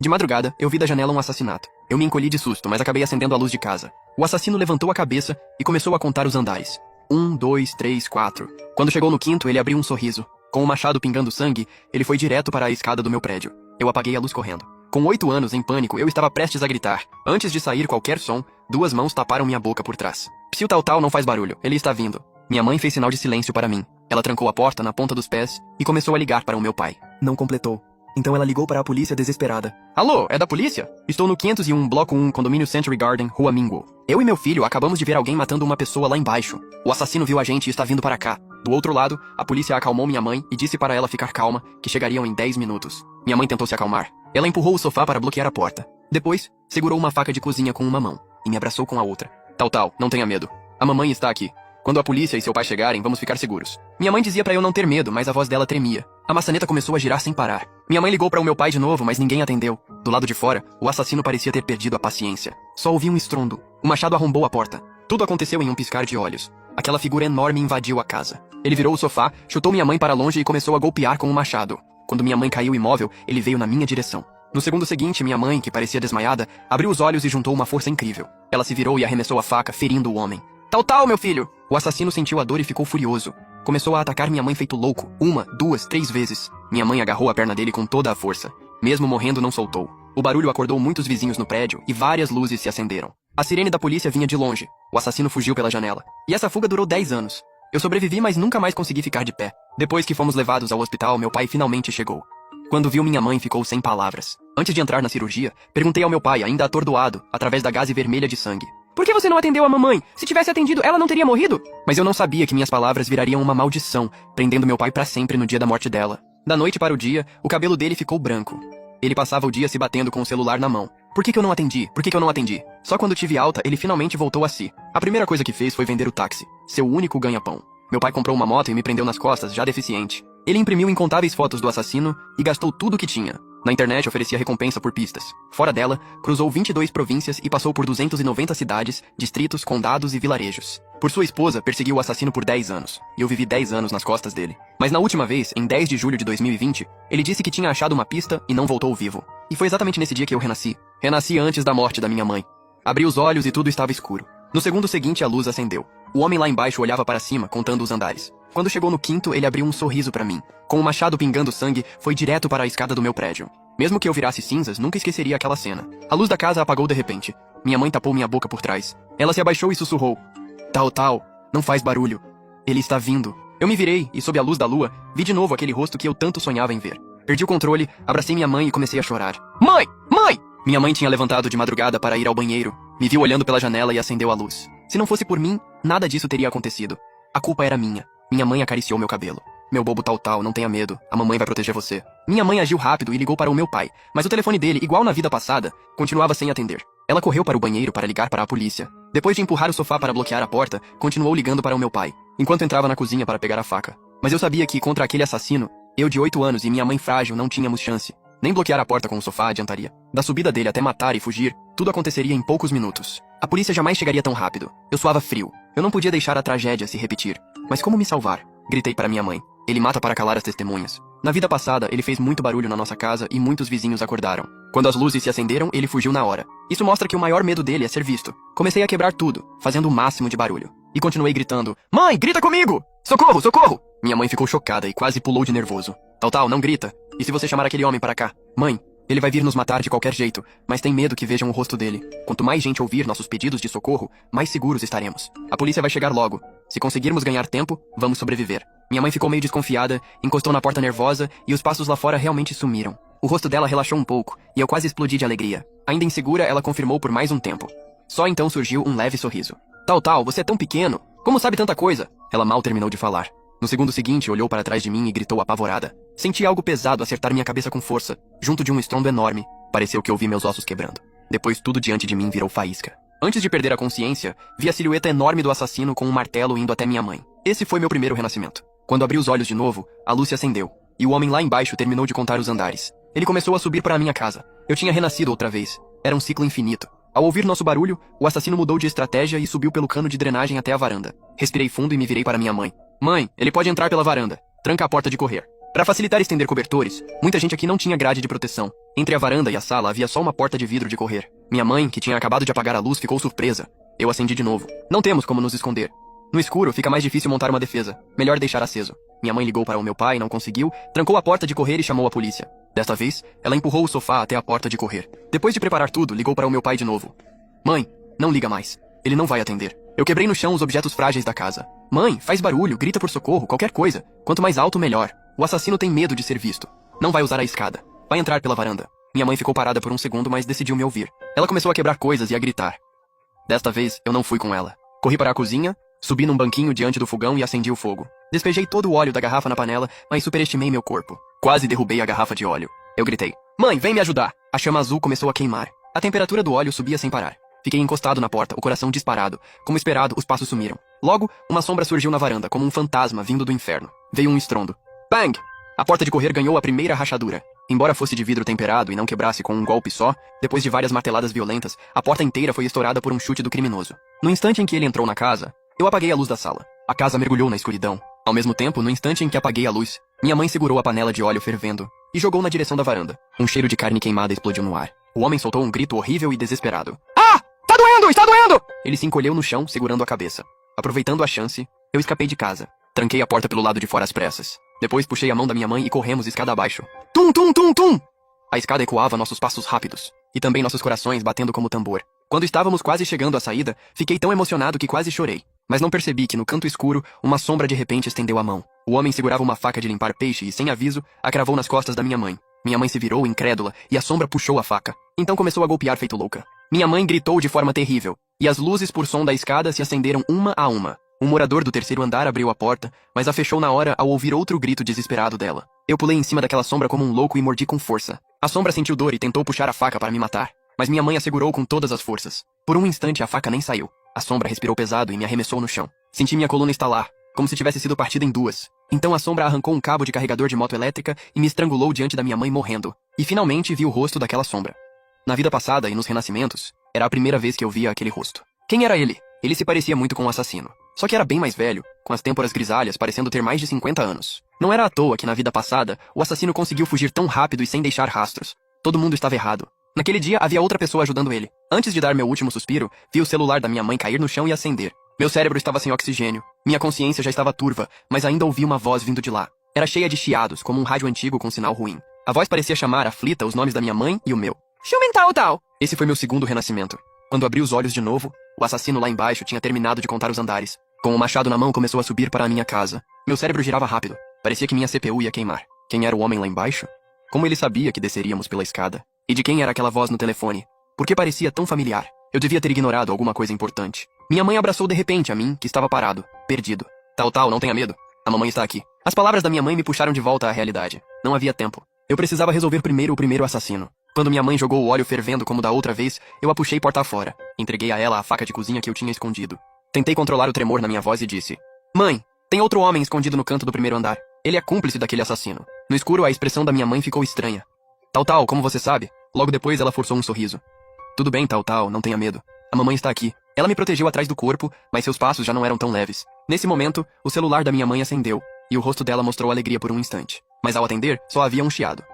De madrugada, eu vi da janela um assassinato. Eu me encolhi de susto, mas acabei acendendo a luz de casa. O assassino levantou a cabeça e começou a contar os andares. 1, 2, 3, 4. Quando chegou no quinto, ele abriu um sorriso. Com o machado pingando sangue, ele foi direto para a escada do meu prédio. Eu apaguei a luz correndo. Com 8 anos, em pânico, eu estava prestes a gritar. Antes de sair qualquer som, 2 mãos taparam minha boca por trás. Psiu tal tal não faz barulho, ele está vindo. Minha mãe fez sinal de silêncio para mim. Ela trancou a porta na ponta dos pés e começou a ligar para o meu pai. Não completou. Então ela ligou para a polícia desesperada. Alô, é da polícia? Estou no 501, bloco 1, condomínio Century Garden, Rua Mingo. Eu e meu filho acabamos de ver alguém matando uma pessoa lá embaixo. O assassino viu a gente e está vindo para cá. Do outro lado, a polícia acalmou minha mãe e disse para ela ficar calma, que chegariam em 10 minutos. Minha mãe tentou se acalmar. Ela empurrou o sofá para bloquear a porta. Depois, segurou uma faca de cozinha com uma mão e me abraçou com a outra. Tal, não tenha medo. A mamãe está aqui. Quando a polícia e seu pai chegarem, vamos ficar seguros. Minha mãe dizia para eu não ter medo, mas a voz dela tremia. A maçaneta começou a girar sem parar. Minha mãe ligou para o meu pai de novo, mas ninguém atendeu. Do lado de fora, o assassino parecia ter perdido a paciência. Só ouvi um estrondo. O machado arrombou a porta. Tudo aconteceu em um piscar de olhos. Aquela figura enorme invadiu a casa. Ele virou o sofá, chutou minha mãe para longe e começou a golpear com o machado. Quando minha mãe caiu imóvel, ele veio na minha direção. No segundo seguinte, minha mãe, que parecia desmaiada, abriu os olhos e juntou uma força incrível. Ela se virou e arremessou a faca, ferindo o homem. Tal, meu filho! O assassino sentiu a dor e ficou furioso. Começou a atacar minha mãe feito louco. 1, 2, 3 vezes. Minha mãe agarrou a perna dele com toda a força. Mesmo morrendo, não soltou. O barulho acordou muitos vizinhos no prédio e várias luzes se acenderam. A sirene da polícia vinha de longe. O assassino fugiu pela janela. E essa fuga durou 10 anos. Eu sobrevivi, mas nunca mais consegui ficar de pé. Depois que fomos levados ao hospital, meu pai finalmente chegou. Quando viu minha mãe, ficou sem palavras. Antes de entrar na cirurgia, perguntei ao meu pai, ainda atordoado, através da gaze vermelha de sangue. Por que você não atendeu a mamãe? Se tivesse atendido, ela não teria morrido? Mas eu não sabia que minhas palavras virariam uma maldição, prendendo meu pai para sempre no dia da morte dela. Da noite para o dia, o cabelo dele ficou branco. Ele passava o dia se batendo com o celular na mão. Por que eu não atendi? Por que eu não atendi? Só quando tive alta, ele finalmente voltou a si. A primeira coisa que fez foi vender o táxi, seu único ganha-pão. Meu pai comprou uma moto e me prendeu nas costas, já deficiente. Ele imprimiu incontáveis fotos do assassino e gastou tudo o que tinha. Na internet oferecia recompensa por pistas. Fora dela, cruzou 22 províncias e passou por 290 cidades, distritos, condados e vilarejos. Por sua esposa, perseguiu o assassino por 10 anos. E eu vivi 10 anos nas costas dele. Mas na última vez, em 10 de julho de 2020, ele disse que tinha achado uma pista e não voltou vivo. E foi exatamente nesse dia que eu renasci. Renasci antes da morte da minha mãe. Abri os olhos e tudo estava escuro. No segundo seguinte, a luz acendeu. O homem lá embaixo olhava para cima, contando os andares. Quando chegou no quinto, ele abriu um sorriso para mim. Com o machado pingando sangue, foi direto para a escada do meu prédio. Mesmo que eu virasse cinzas, nunca esqueceria aquela cena. A luz da casa apagou de repente. Minha mãe tapou minha boca por trás. Ela se abaixou e sussurrou. Tal, não faz barulho. Ele está vindo. Eu me virei e, sob a luz da lua, vi de novo aquele rosto que eu tanto sonhava em ver. Perdi o controle, abracei minha mãe e comecei a chorar. Mãe! Mãe! Minha mãe tinha levantado de madrugada para ir ao banheiro. Me viu olhando pela janela e acendeu a luz. Se não fosse por mim, nada disso teria acontecido. A culpa era minha. Minha mãe acariciou meu cabelo. Meu bobo tal, não tenha medo. A mamãe vai proteger você. Minha mãe agiu rápido e ligou para o meu pai. Mas o telefone dele, igual na vida passada, continuava sem atender. Ela correu para o banheiro para ligar para a polícia. Depois de empurrar o sofá para bloquear a porta, continuou ligando para o meu pai, enquanto entrava na cozinha para pegar a faca. Mas eu sabia que, contra aquele assassino, eu de 8 anos e minha mãe frágil não tínhamos chance. Nem bloquear a porta com o sofá adiantaria. Da subida dele até matar e fugir, tudo aconteceria em poucos minutos. A polícia jamais chegaria tão rápido. Eu suava frio. Eu não podia deixar a tragédia se repetir. Mas como me salvar? Gritei para minha mãe. Ele mata para calar as testemunhas. Na vida passada, ele fez muito barulho na nossa casa e muitos vizinhos acordaram. Quando as luzes se acenderam, ele fugiu na hora. Isso mostra que o maior medo dele é ser visto. Comecei a quebrar tudo, fazendo o máximo de barulho. E continuei gritando. Mãe, grita comigo! Socorro, socorro! Minha mãe ficou chocada e quase pulou de nervoso. Tal, não grita. E se você chamar aquele homem para cá? Mãe, ele vai vir nos matar de qualquer jeito, mas tem medo que vejam o rosto dele. Quanto mais gente ouvir nossos pedidos de socorro, mais seguros estaremos. A polícia vai chegar logo. Se conseguirmos ganhar tempo, vamos sobreviver. Minha mãe ficou meio desconfiada, encostou na porta nervosa e os passos lá fora realmente sumiram. O rosto dela relaxou um pouco e eu quase explodi de alegria. Ainda insegura, ela confirmou por mais um tempo. Só então surgiu um leve sorriso. Tal, você é tão pequeno. Como sabe tanta coisa? Ela mal terminou de falar. No segundo seguinte, olhou para trás de mim e gritou apavorada. Senti algo pesado acertar minha cabeça com força, junto de um estrondo enorme. Pareceu que ouvi meus ossos quebrando. Depois tudo diante de mim virou faísca. Antes de perder a consciência, vi a silhueta enorme do assassino com um martelo indo até minha mãe. Esse foi meu primeiro renascimento. Quando abri os olhos de novo, a luz se acendeu, e o homem lá embaixo terminou de contar os andares. Ele começou a subir para a minha casa. Eu tinha renascido outra vez. Era um ciclo infinito. Ao ouvir nosso barulho, o assassino mudou de estratégia e subiu pelo cano de drenagem até a varanda. Respirei fundo e me virei para minha mãe. Mãe, ele pode entrar pela varanda. Tranca a porta de correr. Para facilitar estender cobertores, muita gente aqui não tinha grade de proteção. Entre a varanda e a sala havia só uma porta de vidro de correr. Minha mãe, que tinha acabado de apagar a luz, ficou surpresa. Eu acendi de novo. Não temos como nos esconder. No escuro, fica mais difícil montar uma defesa. Melhor deixar aceso. Minha mãe ligou para o meu pai, não conseguiu, trancou a porta de correr e chamou a polícia. Desta vez, ela empurrou o sofá até a porta de correr. Depois de preparar tudo, ligou para o meu pai de novo. Mãe, não liga mais. Ele não vai atender. Eu quebrei no chão os objetos frágeis da casa. Mãe, faz barulho, grita por socorro, qualquer coisa. Quanto mais alto, melhor. O assassino tem medo de ser visto. Não vai usar a escada. Vai entrar pela varanda. Minha mãe ficou parada por um segundo, mas decidiu me ouvir. Ela começou a quebrar coisas e a gritar. Desta vez, eu não fui com ela. Corri para a cozinha, subi num banquinho diante do fogão e acendi o fogo. Despejei todo o óleo da garrafa na panela, mas superestimei meu corpo. Quase derrubei a garrafa de óleo. Eu gritei. Mãe, vem me ajudar! A chama azul começou a queimar. A temperatura do óleo subia sem parar. Fiquei encostado na porta, o coração disparado. Como esperado, os passos sumiram. Logo, uma sombra surgiu na varanda, como um fantasma vindo do inferno. Veio um estrondo. Bang! A porta de correr ganhou a primeira rachadura. Embora fosse de vidro temperado e não quebrasse com um golpe só, depois de várias marteladas violentas, a porta inteira foi estourada por um chute do criminoso. No instante em que ele entrou na casa, eu apaguei a luz da sala. A casa mergulhou na escuridão. Ao mesmo tempo, no instante em que apaguei a luz, minha mãe segurou a panela de óleo fervendo e jogou na direção da varanda. Um cheiro de carne queimada explodiu no ar. O homem soltou um grito horrível e desesperado. Ah! Tá doendo! Está doendo! Ele se encolheu no chão, segurando a cabeça. Aproveitando a chance, eu escapei de casa. Tranquei a porta pelo lado de fora às pressas. Depois puxei a mão da minha mãe e corremos escada abaixo. Tum, tum, tum, tum! A escada ecoava nossos passos rápidos. E também nossos corações batendo como tambor. Quando estávamos quase chegando à saída, fiquei tão emocionado que quase chorei. Mas não percebi que no canto escuro, uma sombra de repente estendeu a mão. O homem segurava uma faca de limpar peixe e, sem aviso, a cravou nas costas da minha mãe. Minha mãe se virou, incrédula, e a sombra puxou a faca. Então começou a golpear feito louca. Minha mãe gritou de forma terrível. E as luzes por som da escada se acenderam uma a uma. Um morador do terceiro andar abriu a porta, mas a fechou na hora ao ouvir outro grito desesperado dela. Eu pulei em cima daquela sombra como um louco e mordi com força. A sombra sentiu dor e tentou puxar a faca para me matar, mas minha mãe a segurou com todas as forças. Por um instante a faca nem saiu. A sombra respirou pesado e me arremessou no chão. Senti minha coluna estalar, como se tivesse sido partida em duas. Então a sombra arrancou um cabo de carregador de moto elétrica e me estrangulou diante da minha mãe morrendo. E finalmente vi o rosto daquela sombra. Na vida passada e nos renascimentos, era a primeira vez que eu via aquele rosto. Quem era ele? Ele se parecia muito com o assassino. Só que era bem mais velho, com as têmporas grisalhas parecendo ter mais de 50 anos. Não era à toa que na vida passada, o assassino conseguiu fugir tão rápido e sem deixar rastros. Todo mundo estava errado. Naquele dia havia outra pessoa ajudando ele. Antes de dar meu último suspiro, vi o celular da minha mãe cair no chão e acender. Meu cérebro estava sem oxigênio. Minha consciência já estava turva, mas ainda ouvi uma voz vindo de lá. Era cheia de chiados, como um rádio antigo com sinal ruim. A voz parecia chamar, aflita, os nomes da minha mãe e o meu. Chumental tal! Esse foi meu segundo renascimento. Quando abri os olhos de novo, o assassino lá embaixo tinha terminado de contar os andares. Com o machado na mão, começou a subir para a minha casa. Meu cérebro girava rápido. Parecia que minha CPU ia queimar. Quem era o homem lá embaixo? Como ele sabia que desceríamos pela escada? E de quem era aquela voz no telefone? Por que parecia tão familiar? Eu devia ter ignorado alguma coisa importante. Minha mãe abraçou de repente a mim, que estava parado, perdido. Tal, não tenha medo. A mamãe está aqui. As palavras da minha mãe me puxaram de volta à realidade. Não havia tempo. Eu precisava resolver primeiro o primeiro assassino. Quando minha mãe jogou o óleo fervendo como da outra vez, eu a puxei porta fora. Entreguei a ela a faca de cozinha que eu tinha escondido. Tentei controlar o tremor na minha voz e disse: Mãe, tem outro homem escondido no canto do primeiro andar. Ele é cúmplice daquele assassino. No escuro, a expressão da minha mãe ficou estranha. Tal, como você sabe? Logo depois, ela forçou um sorriso. Tudo bem, Tal, não tenha medo. A mamãe está aqui. Ela me protegeu atrás do corpo, mas seus passos já não eram tão leves. Nesse momento, o celular da minha mãe acendeu, e o rosto dela mostrou alegria por um instante. Mas ao atender, só havia um chiado.